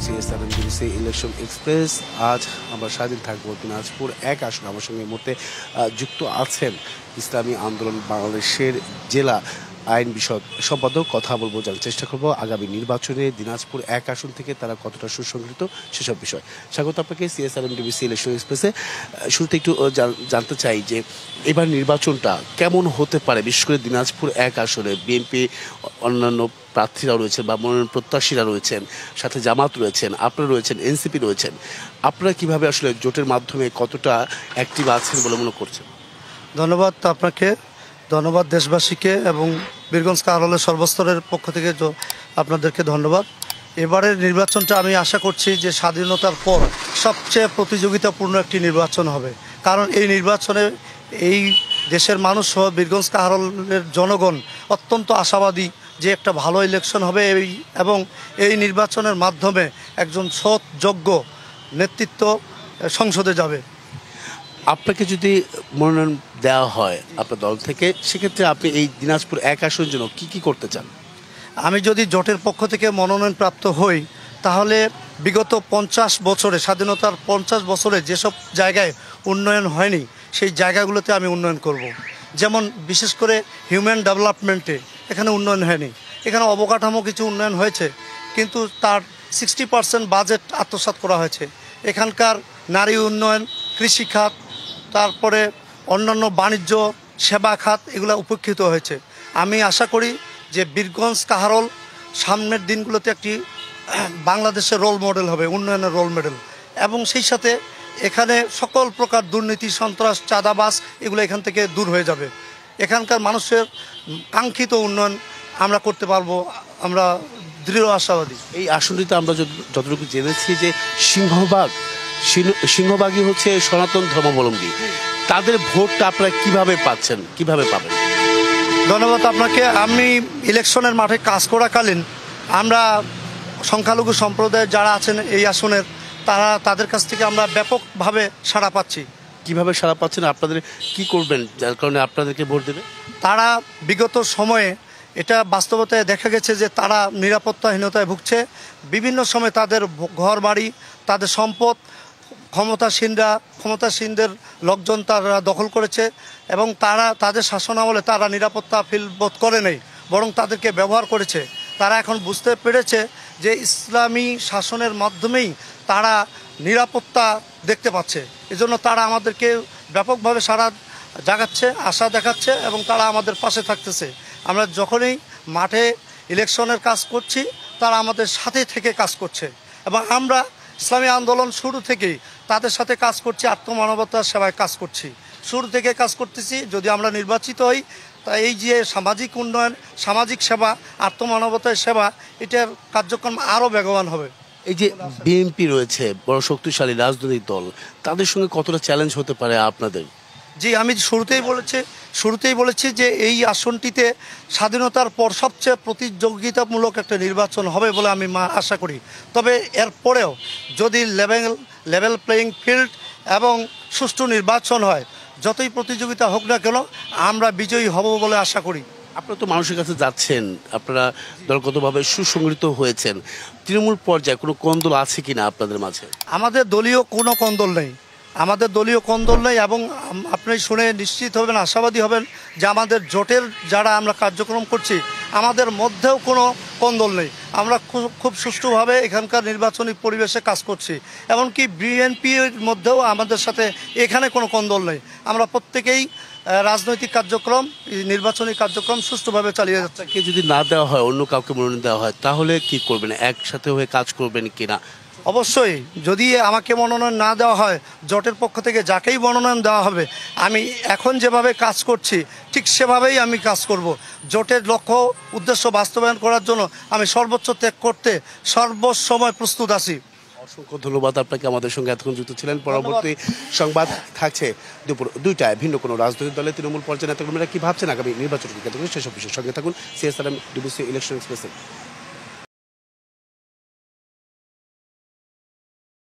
সিএসআরএমডিবিসি election express. আজ আমরা স্বাধীন থাকবো দিনাজপুর এক আসনে। আমার সঙ্গে এই মুহূর্তে যুক্ত আছেন ইসলামী আন্দোলন বাংলাদেশের জেলা আইন বিষয়ক সম্পাদক। কথা বলবো, জানার চেষ্টা করবো আগামী নির্বাচনে দিনাজপুর এক আসন থেকে তারা কতটা সুসংগঠিত সেসব বিষয়। স্বাগত আপনাকে সিএসআরএমডিবিসি ইলেকশন এক্সপ্রেসে। শুরুতে একটু জানতে চাই যে এবার নির্বাচনটা কেমন হতে পারে, বিশেষ করে দিনাজপুর এক আসনে বিএনপি অন্যান্য প্রার্থীরা রয়েছেন বা মনোনয়ন প্রত্যাশীরা রয়েছেন, সাথে জামাত রয়েছেন, আপনারা রয়েছেন, এনসিপি রয়েছেন। আপনারা কিভাবে আসলে জোটের মাধ্যমে কতটা অ্যাক্টিভ আছেন বলে মনে করছেন? ধন্যবাদ আপনাকে, ধন্যবাদ দেশবাসীকে এবং বীরগঞ্জ কাহারলের সর্বস্তরের পক্ষ থেকে আপনাদেরকে ধন্যবাদ। এবারের নির্বাচনটা আমি আশা করছি যে স্বাধীনতার পর সবচেয়ে প্রতিযোগিতাপূর্ণ একটি নির্বাচন হবে। কারণ এই নির্বাচনে এই দেশের মানুষ সহ বীরগঞ্জ কাহারলের জনগণ অত্যন্ত আশাবাদী যে একটা ভালো ইলেকশন হবে এবং এই নির্বাচনের মাধ্যমে একজন সৎ যোগ্য নেতৃত্ব সংসদে যাবে। আপনাকে যদি মনোনয়ন দেওয়া হয় আপনার দল থেকে, সেক্ষেত্রে আপনি এই দিনাজপুর এক আসনের জন্য কি করতে চান? আমি যদি জোটের পক্ষ থেকে মনোনয়ন প্রাপ্ত হই তাহলে বিগত 50 বছরে, স্বাধীনতার 50 বছরে যেসব জায়গায় উন্নয়ন হয়নি সেই জায়গাগুলোতে আমি উন্নয়ন করব। যেমন বিশেষ করে হিউম্যান ডেভেলপমেন্টে এখানে উন্নয়ন হয়নি। এখানে অবকাঠামো কিছু উন্নয়ন হয়েছে, কিন্তু তার 60% বাজেট আত্মসাৎ করা হয়েছে। এখানকার নারী উন্নয়ন, কৃষিখাত, তারপরে অন্যান্য বাণিজ্য, সেবা খাত এগুলো উপেক্ষিত হয়েছে। আমি আশা করি যে বীরগঞ্জ কাহারল সামনের দিনগুলোতে একটি বাংলাদেশের রোল মডেল হবে, উন্নয়নের রোল মডেল, এবং সেই সাথে এখানে সকল প্রকার দুর্নীতি, সন্ত্রাস, চাঁদাবাজ এগুলো এখান থেকে দূর হয়ে যাবে। এখানকার মানুষের কাঙ্ক্ষিত উন্নয়ন আমরা করতে পারবো, আমরা দৃঢ় আশাবাদী। এই আসনটিতে আমরা যতটুকু জেনেছি যে সিংহভাগই হচ্ছে সনাতন ধর্মাবলম্বী। তাদের ভোটটা আপনারা কিভাবে পাচ্ছেন, কিভাবে পাবেন? ধন্যবাদ আপনাকে। আমি ইলেকশনের মাঠে কাজ করাকালীন আমরা সংখ্যালঘু সম্প্রদায়ের যারা আছেন এই আসনের তাদের কাছ থেকে আমরা ব্যাপকভাবে সাড়া পাচ্ছি। কিভাবে সাড়া পাচ্ছেন? আপনাদের কি করবেন যার কারণে আপনাদেরকে ভোট দেবে? তারা বিগত সময়ে এটা বাস্তবতায় দেখা গেছে যে তারা নিরাপত্তাহীনতায় ভুগছে। বিভিন্ন সময় তাদের ঘর বাড়ি, তাদের সম্পদ ক্ষমতাসীনদের লোকজন তারা দখল করেছে এবং তাদের শাসন আমলে তারা নিরাপত্তা ফিল বোধ করে নেই, বরং তাদেরকে ব্যবহার করেছে। তারা এখন বুঝতে পেরেছে যে ইসলামী শাসনের মাধ্যমেই তারা নিরাপত্তা দেখতে পাচ্ছে। এজন্য তারা আমাদেরকে ব্যাপকভাবে সাড়া জাগাচ্ছে, আশা দেখাচ্ছে এবং তারা আমাদের পাশে থাকতেছে। আমরা যখনই মাঠে ইলেকশনের কাজ করছি তারা আমাদের সাথে থেকে কাজ করছে এবং আমরা ইসলামী আন্দোলন শুরু থেকেই তাদের সাথে কাজ করছি, আত্মমানবতার সেবায় কাজ করছি, শুরু থেকে কাজ করতেছি। যদি আমরা নির্বাচিত হই তা এই যে সামাজিক উন্নয়ন, সামাজিক সেবা, আত্মমানবতার সেবা, এটার কার্যক্রম আরও বেগবান হবে। এই যে বিএনপি রয়েছে, বড় শক্তিশালী রাজনৈতিক দল, তাদের সঙ্গে কতটা চ্যালেঞ্জ হতে পারে আপনাদের? জি, আমি শুরুতেই বলেছি যে এই আসনটিতে স্বাধীনতার পর সবচেয়ে প্রতিযোগিতামূলক একটা নির্বাচন হবে বলে আমি আশা করি। তবে এরপরেও যদি লেভেল প্লেয়িং ফিল্ড এবং সুষ্ঠু নির্বাচন হয়, যতই প্রতিযোগিতা হোক না কেন আমরা বিজয়ী হব বলে আশা করি। আপনারা তো মানুষের কাছে যাচ্ছেন, আপনারা দলগতভাবে সুসংগঠিত হয়েছেন। তৃণমূল পর্যায়ে কোনো কোন্দল আছে কিনা আপনাদের মাঝে? আমাদের দলীয় কোনো কোন্দল নেই, এবং আপনি শুনে নিশ্চিত হবেন, আশাবাদী হবেন যে আমাদের জোটের যারা আমরা কার্যক্রম করছি আমাদের মধ্যেও কোনো কোন্দল নেই। আমরা খুব সুষ্ঠুভাবে এখানকার নির্বাচনী পরিবেশে কাজ করছি। এমনকি বিএনপির মধ্যেও আমাদের সাথে এখানে কোনো কোন্দল নেই। আমরা প্রত্যেকেই রাজনৈতিক কার্যক্রম, নির্বাচনী কার্যক্রম সুষ্ঠুভাবে চালিয়ে যাচ্ছে। কে যদি না দেওয়া হয়, অন্য কাউকে মনোনয়ন দেওয়া হয়, তাহলে কি করবেন? একসাথে হয়ে কাজ করবেন কিনা? অবশ্যই, যদি আমাকে মনোনয়ন না দেওয়া হয়, জোটের পক্ষ থেকে যাকেই মনোনয়ন দেওয়া হবে, আমি এখন যেভাবে কাজ করছি ঠিক সেভাবেই আমি কাজ করব। জোটের লক্ষ্য উদ্দেশ্য বাস্তবায়ন করার জন্য আমি সর্বোচ্চ ত্যাগ করতে সর্বসময় প্রস্তুত আছি। অসংখ্য ধন্যবাদ আপনাকে, আমাদের সঙ্গে এতক্ষণ যুক্ত ছিলেন। পরবর্তী সংবাদ থাকছে দুপুর 2টায়। ভিন্ন কোনো রাজনৈতিক দলের তৃণমূল পর্যায়ে নেতাকর্মীরা কি ভাবছেন আগামী নির্বাচন কেন্দ্র করে সেসব বিষয়ের সঙ্গে থাকুন সিএসআরএমডিবিসি ইলেকশন এক্সপ্রেসে।